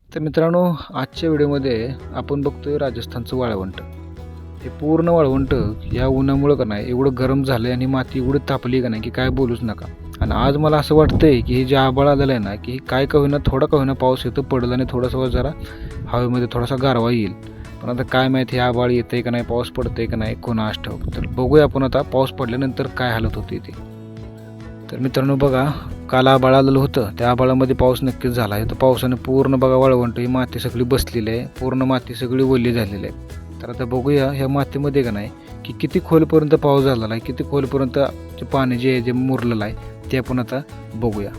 तर मित्रांनो, आजच्या व्हिडिओमध्ये आपण बघतोय राजस्थानचं वाळवंट. हे पूर्ण वाळवंट या उन्हामुळं का नाही एवढं गरम झालंय आणि माती एवढी तापली का नाही की काय बोलूच नका. आणि आज मला असं वाटतंय की हे जे आभाळ आलेलं आहे ना की हे काय का होईना थोडा का होईना पाऊस येतो पडला आणि थोडासा जरा हवेमध्ये थोडासा गारवा येईल. पण आता काय माहिती हे आभाळ येतंय का नाही, पाऊस पडतंय का नाही, कोणास ठाऊक. तर बघूया आपण आता पाऊस पडल्यानंतर काय हालत होती ते. तर मित्रांनो बघा, काल आभाळ आलेलं होतं, त्या आभाळामध्ये पाऊस नक्कीच झाला आहे. तर पावसाने पूर्ण बघा वाळवंट ही माती सगळी बसलेली आहे, पूर्ण माती सगळी ओली झालेली आहे. तर आता बघूया ह्या मातीमध्ये का नाही की किती खोलपर्यंत पाऊस झालेला आहे, किती खोलपर्यंत जे पाणी जे आहे जे मुरलेलं आहे ते आपण आता बघूया.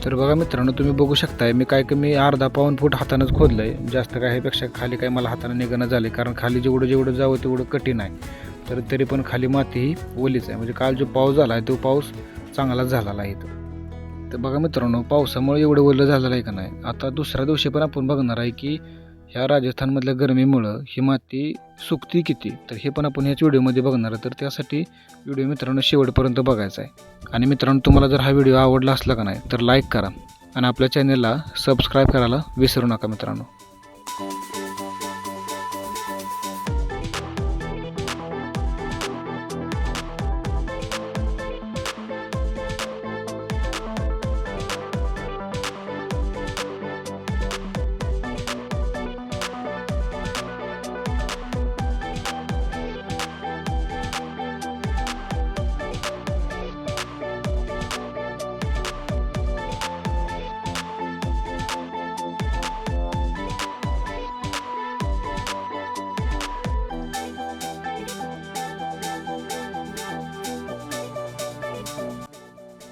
तर बघा मित्रांनो, तुम्ही बघू शकताय मी काय कमी अर्धा पाऊण फूट हातानंच खोदलंय. जास्त काय ह्यापेक्षा खाली काय मला हाताने निघणं झाले, कारण खाली जेवढं जेवढं जावं तेवढं कठीण आहे. तर तरी पण खाली माती ही ओलीच आहे. म्हणजे काल जो पाऊस झाला आहे तो पाऊस चांगलाच झालेला आहे इथं. तर बघा मित्रांनो, पावसामुळे एवढं ओलं झालेलं आहे का नाही. आता दुसऱ्या दिवशी पण आपण बघणार आहे की ह्या राजस्थानमधल्या गरमीमुळं ही माती सुकती किती, तर हे पण आपण ह्याच व्हिडिओमध्ये बघणार आहे. तर त्यासाठी व्हिडिओ मित्रांनो शेवटपर्यंत बघायचा आहे. आणि मित्रांनो, तुम्हाला जर हा व्हिडिओ आवडला असला का नाही तर लाईक करा आणि आपल्या चॅनलला सबस्क्राईब करायला विसरू नका मित्रांनो.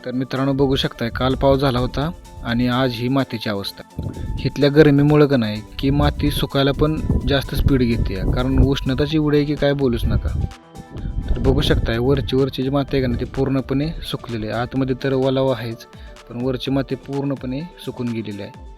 तर मित्रांनो बघू शकताय, काल पाऊस झाला होता आणि आज ही मातीची अवस्था. इथल्या गरमीमुळं का नाही की माती सुकायला पण जास्त स्पीड घेते, कारण उष्णताची एवढी आहे की काय बोलूच नका. तर बघू शकताय वरची जी माती आहे का नाही ती पूर्णपणे सुकलेली आहे. आतमध्ये तर ओलावा आहेच, पण वरची माती पूर्णपणे सुकून गेलेली आहे.